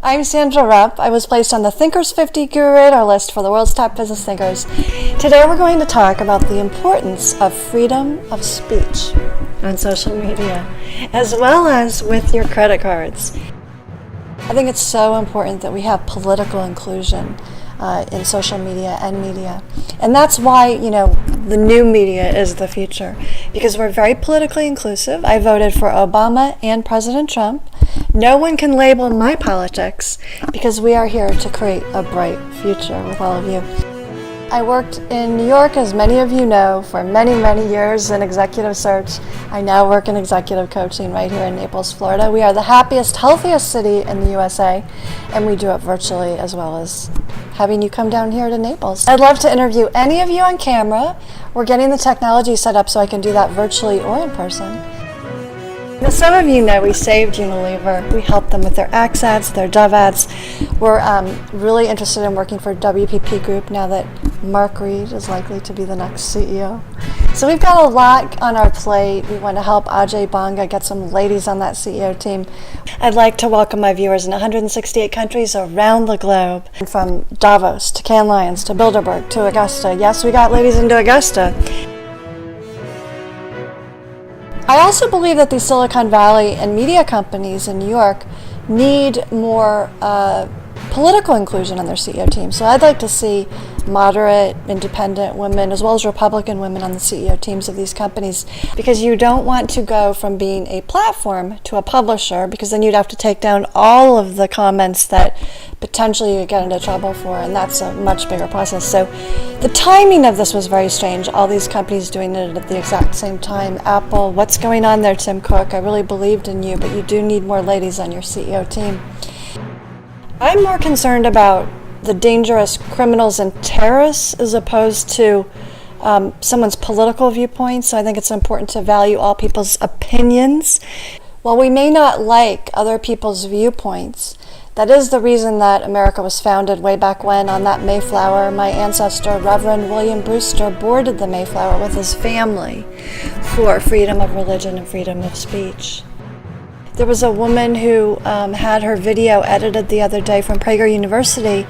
I'm Sandra Rupp. I was placed on the Thinkers 50 Guru Radar list for the world's top business thinkers. Today we're going to talk about the importance of freedom of speech on social media, as well as with your credit cards. I think it's so important that we have political inclusion in social media and media. And that's why, the new media is the future, because we're very politically inclusive. I voted for Obama and President Trump. No one can label my politics because we are here to create a bright future with all of you. I worked in New York, as many of you know, for many, many years in executive search. I now work in executive coaching right here in Naples, Florida. We are the happiest, healthiest city in the USA, and we do it virtually as well as having you come down here to Naples. I'd love to interview any of you on camera. We're getting the technology set up so I can do that virtually or in person. Now, some of you know we saved Unilever. We helped them with their Axe ads, their Dove ads. We're really interested in working for WPP Group now that Mark Reed is likely to be the next CEO. So we've got a lot on our plate. We want to help Ajay Banga get some ladies on that CEO team. I'd like to welcome my viewers in 168 countries around the globe, from Davos to Cannes Lions to Bilderberg to Augusta. Yes, we got ladies into Augusta. I also believe that the Silicon Valley and media companies in New York need more political inclusion on their CEO team. So I'd like to see moderate, independent women as well as Republican women on the CEO teams of these companies, because you don't want to go from being a platform to a publisher, because then you'd have to take down all of the comments that potentially you get into trouble for, and that's a much bigger process. So the timing of this was very strange, all these companies doing it at the exact same time. Apple, what's going on there, Tim Cook? I really believed in you, but you do need more ladies on your CEO team. I'm more concerned about the dangerous criminals and terrorists as opposed to someone's political viewpoints. So I think it's important to value all people's opinions. While we may not like other people's viewpoints, that is the reason that America was founded way back when on that Mayflower. My ancestor, Reverend William Brewster, boarded the Mayflower with his family for freedom of religion and freedom of speech. There was a woman who had her video edited the other day from Prager University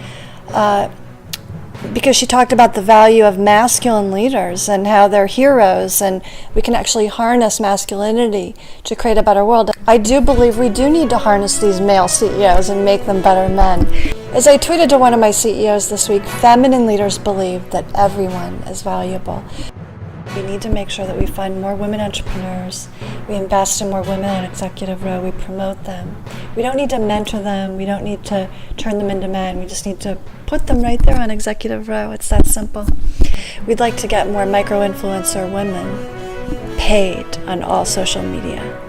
because she talked about the value of masculine leaders and how they're heroes, and we can actually harness masculinity to create a better world. I do believe we do need to harness these male CEOs and make them better men. As I tweeted to one of my CEOs this week, feminine leaders believe that everyone is valuable. We need to make sure that we find more women entrepreneurs. We invest in more women on Executive Row. We promote them. We don't need to mentor them. We don't need to turn them into men. We just need to put them right there on Executive Row. It's that simple. We'd like to get more micro-influencer women paid on all social media.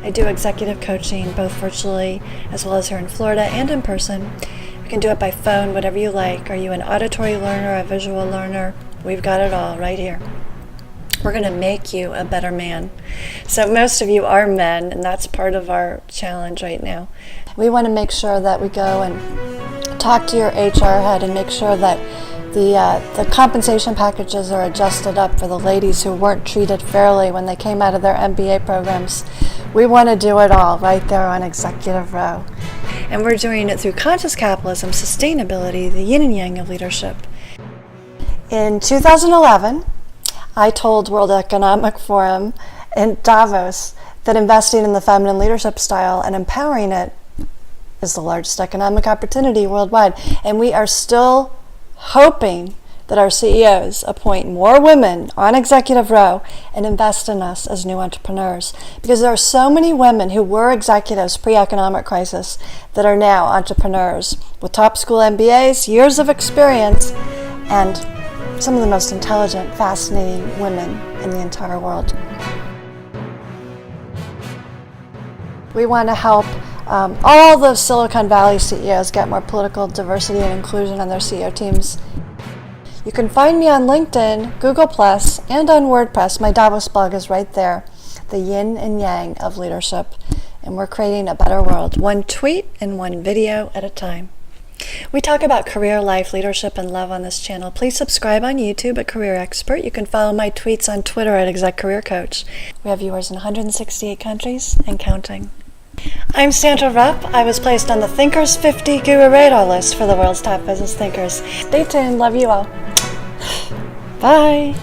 I do executive coaching both virtually as well as here in Florida and in person. You can do it by phone, whatever you like. Are you an auditory learner, a visual learner? We've got it all right here. We're going to make you a better man. So most of you are men, and that's part of our challenge right now. We want to make sure that we go and talk to your HR head and make sure that the compensation packages are adjusted up for the ladies who weren't treated fairly when they came out of their MBA programs. We want to do it all right there on Executive Row. And we're doing it through conscious capitalism, sustainability, the yin and yang of leadership. In 2011, I told World Economic Forum in Davos that investing in the feminine leadership style and empowering it is the largest economic opportunity worldwide. And we are still hoping that our CEOs appoint more women on Executive Row and invest in us as new entrepreneurs. Because there are so many women who were executives pre-economic crisis that are now entrepreneurs with top school MBAs, years of experience, and some of the most intelligent, fascinating women in the entire world. We want to help all the Silicon Valley CEOs get more political diversity and inclusion on their CEO teams. You can find me on LinkedIn, Google+, and on WordPress. My Davos blog is right there, the yin and yang of leadership. And we're creating a better world, one tweet and one video at a time. We talk about career, life, leadership, and love on this channel. Please subscribe on YouTube at Career Expert. You can follow my tweets on Twitter at Exec Career Coach. We have viewers in 168 countries and counting. I'm Sandra Rupp. I was placed on the Thinkers 50 Guru Radar list for the world's top business thinkers. Stay tuned. Love you all. Bye.